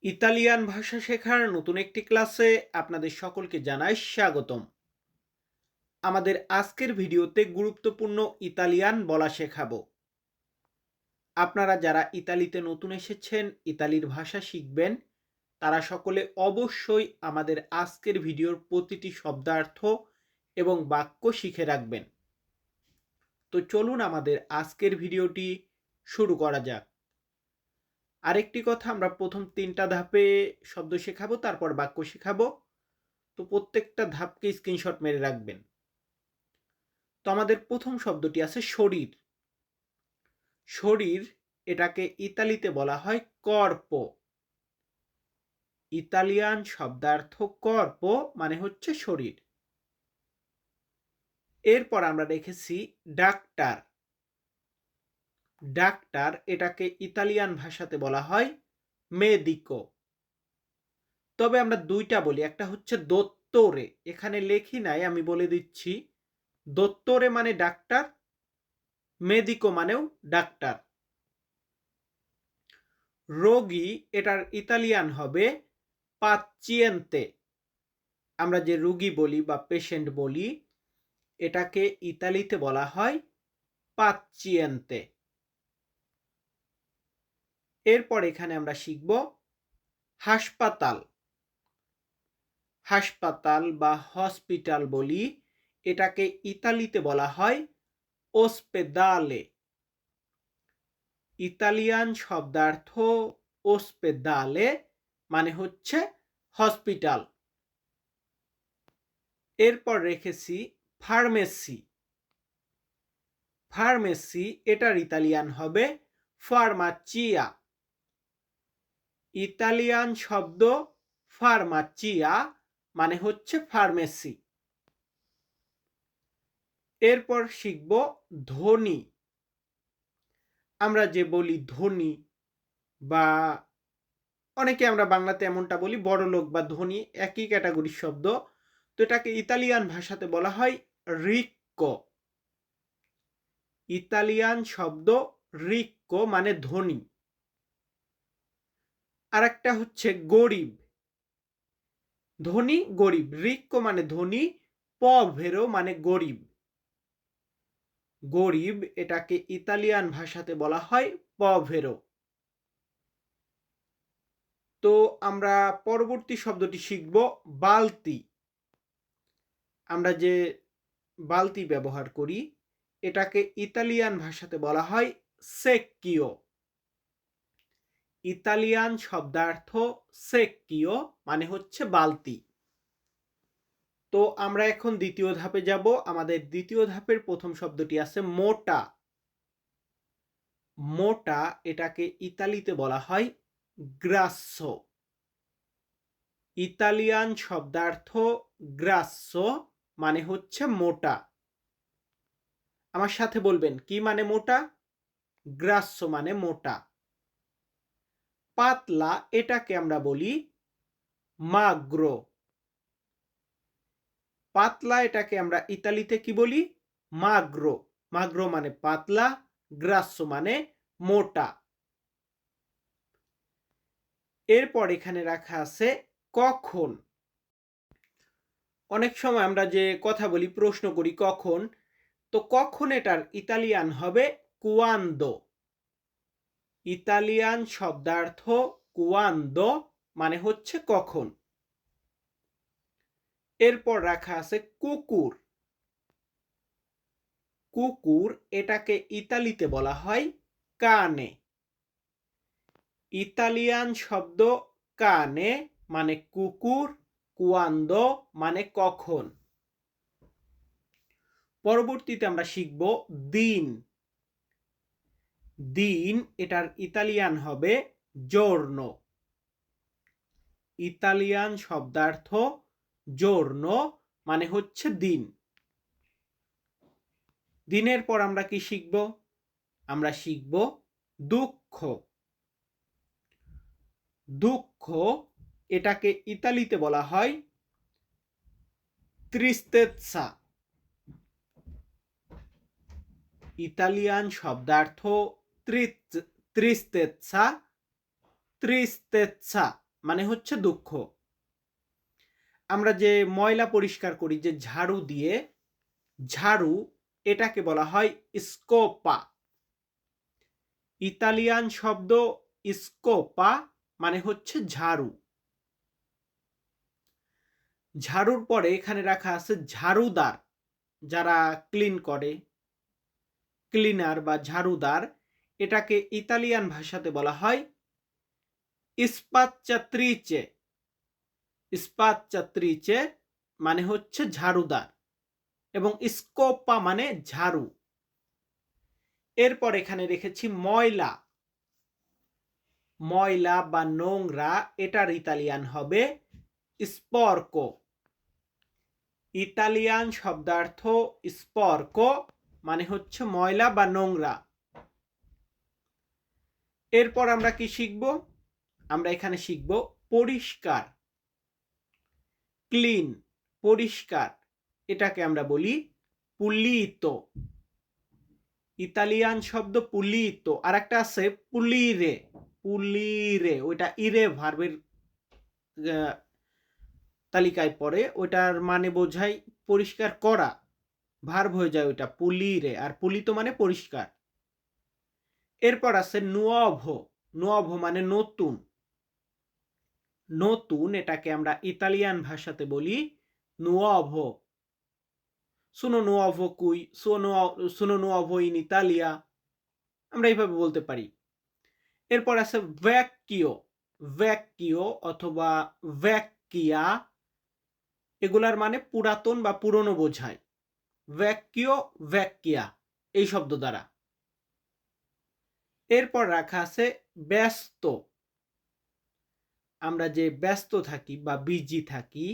Italian ভাষা শেখার নতুন একটি ক্লাসে আপনাদের সকলকে জানাই স্বাগতম। আমাদের আজকের ভিডিওতে গুরুত্বপূর্ণ ইতালিয়ান বলা শেখাবো। আপনারা যারা ইতালিতে নতুন এসেছেন, ইতালির ভাষা শিখবেন, তারা সকলে অবশ্যই আমাদের আজকের ভিডিওর প্রতিটি শব্দার্থ এবং বাক্য শিখে রাখবেন। তো চলুন আমাদের আজকের ভিডিওটি শুরু করা যাক। আরেকটি কথা, আমরা প্রথম ৩টা ধাপে শব্দ শেখাবো, তারপর বাক্য শেখাবো। তো প্রত্যেকটা ধাপকে স্ক্রিনশট মেরে রাখবেন। তো আমাদের প্রথম শব্দটি আছে শরীর। শরীর এটাকে ইতালিতে বলা হয় কর্পো। ইতালিয়ান শব্দার্থ কর্পো মানে হচ্ছে শরীর। এরপর আমরা রেখেছি ডাক্তার। ডাক্তার এটাকে ইতালিয়ান ভাষাতে বলা হয় মেদিকো। তবে আমরা দুইটা বলি, একটা হচ্ছে দোত্তোরে, এখানে লেখি নাই, আমি বলে দিচ্ছি। দোত্তোরে মানে ডাক্তার, মেদিকো মানেও ডাক্তার। রোগী এটার ইতালিয়ান হবে পাচ্চিয়েন্তে। আমরা যে রোগী বলি বা পেশেন্ট বলি, এটাকে ইতালিতে বলা হয় পাচ্চিয়েন্তে। এরপর এখানে আমরা শিখব হাসপাতাল। হাসপাতাল বা হসপিটাল বলি, এটাকে ইতালিতে বলা হয় ওস্পেদালে। ইতালিয়ান শব্দার্থ ওস্পেদালে মানে হচ্ছে হসপিটাল। এরপর রেখেছি ফার্মেসি। ফার্মেসি এটার ইতালিয়ান হবে ফার্মাচিয়া। ইতালিয়ান শব্দ ফার্মাচিয়া মানে হচ্ছে ফার্মেসি। এরপর শিখব ধনী। আমরা যে বলি ধনী, বা অনেকে আমরা বাংলাতে এমনটা বলি বড়লোক বা ধনী, একই ক্যাটাগরির শব্দ। তো এটাকে ইতালিয়ান ভাষাতে বলা হয় রিক্কো। ইতালিয়ান শব্দ রিক্কো মানে ধনী। আরেকটা হচ্ছে গরিব। ধনী গরিব, রিক্কো মানে ধনী, পভেরো মানে গরিব। গরিব এটাকে ইতালিয়ান ভাষাতে বলা হয় পভেরো। তো আমরা পরবর্তী শব্দটি শিখব বালতি। আমরা যে বালতি ব্যবহার করি, এটাকে ইতালিয়ান ভাষাতে বলা হয় সেক্কিও। ইতালিয়ান শব্দার্থ সেক্কিও মানে হচ্ছে বালতি। তো আমরা এখন দ্বিতীয় ধাপে যাব। আমাদের দ্বিতীয় ধাপের প্রথম শব্দটি আছে মোটা। মোটা এটাকে ইতালিতে বলা হয় গ্রাসো। ইতালিয়ান শব্দার্থ গ্রাসো মানে হচ্ছে মোটা। আমার সাথে বলবেন কি মানে মোটা? গ্রাসো মানে মোটা। পাতলা এটাকে আমরা বলি মাগ্রো। পাতলা এটাকে আমরা ইতালিতে কি বলি? মাগ্রো। মাগ্রো মানে পাতলা, গ্রাসো মানে মোটা। এরপর এখানে রাখা আছে কখন। অনেক সময় আমরা যে কথা বলি, প্রশ্ন করি কখন, তো কখন এটার ইতালিয়ান হবে কুয়ান্দো। ইতালিয়ান শব্দার্থ কুয়ান্দো মানে হচ্ছে কখন। এরপর রাখা আছে কুকুর। কুকুর এটাকে ইতালিতে বলা হয় কানে। ইতালিয়ান শব্দ কানে মানে কুকুর, কুয়ান্দো মানে কখন। পরবর্তীতে আমরা শিখব দিন। দিন এটার ইতালিয়ান হবে জোর্নো। ইতালিয়ান শব্দার্থ জোর্নো মানে হচ্ছে দিন। দিনের পর আমরা কি শিখব? আমরা শিখব দুঃখ। দুঃখ এটাকে ইতালিতে বলা হয় ত্রিস্তেৎসা। ইতালিয়ান শব্দার্থ ত্রিস্তেৎসা। ত্রিস্তেৎসা মানে হচ্ছে দুঃখ। আমরা যে ময়লা পরিষ্কার করি যে ঝাড়ু দিয়ে, ঝাড়ু এটাকে বলা হয় স্কোপা। ইতালিয়ান শব্দ স্কোপা মানে হচ্ছে ঝাড়ু। ঝাড়ুর পরে এখানে রাখা আছে ঝাড়ুদার, যারা ক্লিন করে, ক্লিনার বা ঝাড়ুদার, এটাকে ইতালিয়ান ভাষাতে বলা হয় স্পাচ্চাত্রিচে। স্পাচ্চাত্রিচে মানে হচ্ছে ঝাড়ুদার এবং স্কোপা মানে ঝাড়ু। এরপর এখানে রেখেছি ময়লা। ময়লা বা নোংরা এটার ইতালিয়ান হবে স্পর্কো। ইতালিয়ান শব্দার্থ স্পর্কো মানে হচ্ছে ময়লা বা নোংরা। এরপর আমরা কি শিখব? আমরা এখানে শিখব পরিষ্কার, ক্লিন, পরিষ্কার, এটাকে আমরা বলি পুলিতো। ইতালিয়ান শব্দ পুলিতো। আর একটা আছে পুলিরে। পুলিরে ওইটা ইরে ভার্বের তালিকায় পড়ে, ওইটার মানে বোঝায় পরিষ্কার করা, ভার্ব হয়ে যায় ওইটা পুলিরে। আর পুলিতো মানে পরিষ্কার। এরপর আছে নুয়োভো। নুয়োভো মানে নতুন। নতুন এটাকে আমরা ইতালিয়ান ভাষাতে বলি নুয়োভো। সোনো নুয়োভো কুই, সোনো নুয়োভো ইন ইতালিয়া, আমরা এইভাবে বলতে পারি। এরপর আছে ভ্যাকিও। ভ্যাকিও অথবা ভ্যাকিয়া, এগুলার মানে পুরাতন বা পুরনো বোঝায়। ভ্যাকিও, ভ্যাকিয়া এই শব্দ দ্বারা। এরপর রাখা আছে ব্যস্ত। আমরা যে ব্যস্ত থাকি বা বিজি থাকি,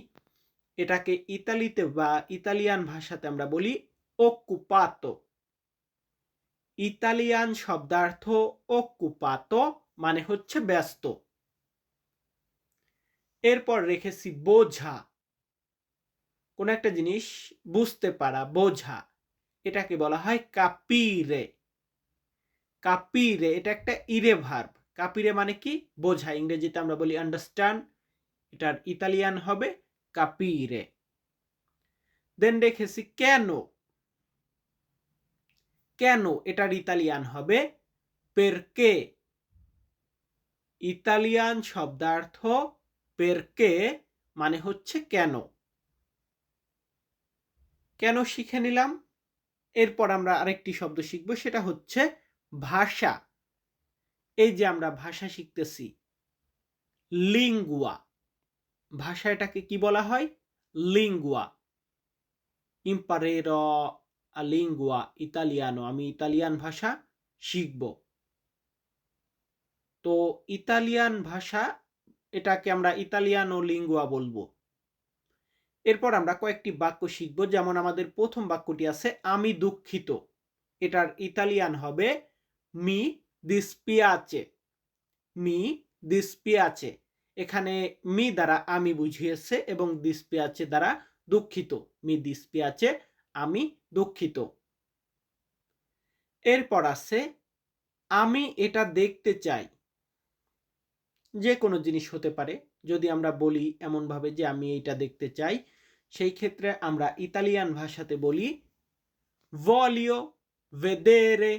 এটাকে ইতালিতে বা ইতালিয়ান ভাষাতে আমরা বলি ওকুপাতো। ইতালিয়ান শব্দার্থ ওকুপাতো মানে হচ্ছে ব্যস্ত। এরপর রেখেছি বোঝা। কোন একটা জিনিস বুঝতে পারা, বোঝা, এটাকে বলা হয় কাপিরে। কাপিরে এটা একটা ইরে ভার্ব। কাপিরে মানে কি? বোঝা। ইংরেজিতে আমরা বলি আন্ডারস্ট্যান্ড, এটার ইতালিয়ান হবে কাপিরে। দেন রেখেছি কেন। কেন এটার ইতালিয়ান হবে পেরকে। ইতালিয়ান শব্দার্থ পেরকে মানে হচ্ছে কেন। কেন শিখে নিলাম। এরপর আমরা আরেকটি শব্দ শিখব, সেটা হচ্ছে ভাষা। এই যে আমরা ভাষা শিখতেছি, লিঙ্গুয়া। ভাষা এটাকে কি বলা হয়? লিঙ্গুয়া। ইম্পারেরো আ লিঙ্গুয়া ইতালিয়ানো, আমি ইতালিয়ান ভাষা শিখব। তো ইতালিয়ান ভাষা এটাকে আমরা ইতালিয়ানো লিঙ্গুয়া বলবো। এরপর আমরা কয়েকটি বাক্য শিখব। যেমন আমাদের প্রথম বাক্যটি আছে আমি দুঃখিত। এটার ইতালিয়ান হবে মি দিস্পিয়াচে। মি দিস্পিয়াচে। এখানে মি দ্বারা আমি বুঝিয়েছে এবং দিস্পিয়াচে দ্বারা দুঃখিত। মি দিস্পিয়াচে আমি দুঃখিত। এরপর আছে আমি এটা দেখতে চাই। যে কোনো জিনিস হতে পারে। যদি আমরা বলি এমন ভাবে যে আমি এটা দেখতে চাই, সেই ক্ষেত্রে আমরা ইতালিয়ান ভাষাতে বলি voglio vedere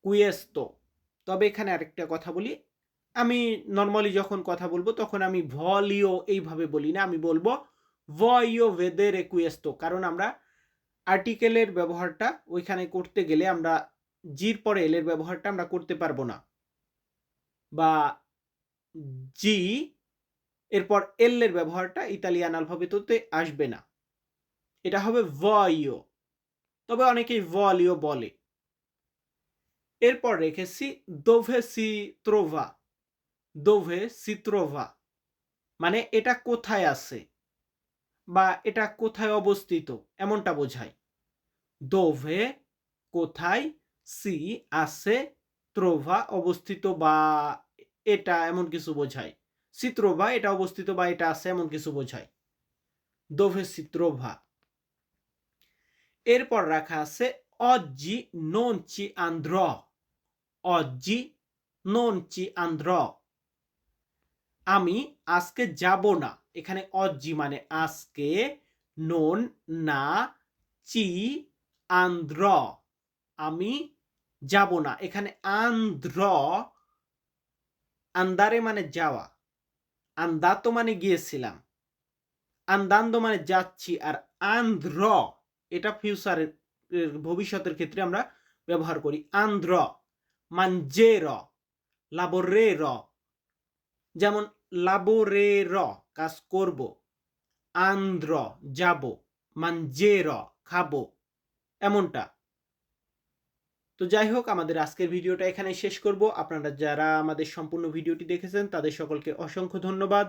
questo। তবে এখানে আরেকটা কথা বলি, আমি নরমালি যখন কথা বলবো তখন আমি ভলিও এইভাবে বলি না, আমি বলবো voglio vedere questo। কারণ আমরা আর্টিকেলের ব্যবহারটা ওইখানে করতে গেলে আমরা জির পরে এল এর ব্যবহারটা আমরা করতে পারবো না, বা জি এরপর এল এর ব্যবহারটা ইতালিয়ান অ্যালফাবেটতে আসবে না, এটা হবে voglio। তবে অনেকেই voglio বলে। এরপর রেখেছি dove si trova। dove si trova মানে এটা কোথায় আছে বা এটা কোথায় অবস্থিত এমনটা বোঝায়। dove কোথায়, সি আছে, trova অবস্থিত বা এটা এমন কিছু বোঝায়। si trova এটা অবস্থিত বা এটা আছে এমন কিছু বোঝায়। dove si trova। এরপর রাখা আছে oggi non ci andrò। oggi non ci andrò আমি আজকে যাব না, এখানে oggi মানে আজকে, non না, ci andrò আমি যাব না, এখানে andrò, andare মানে যাওয়া, andato মানে গিয়েছিলাম, andando মানে যাচ্ছি, আর andrò এটা ফিউচারের ভবিষ্যতের ক্ষেত্রে আমরা ব্যবহার করি। andrò, mangerò, lavorerò, যেমন lavorerò কাজ করব, andrò যাব, mangerò খাবো, এমনটা। তো যাই হোক, আমাদের আজকের ভিডিওটা এখানেই শেষ করব। আপনারা যারা আমাদের সম্পূর্ণ ভিডিওটি দেখেছেন তাদের সকলকে অসংখ্য ধন্যবাদ।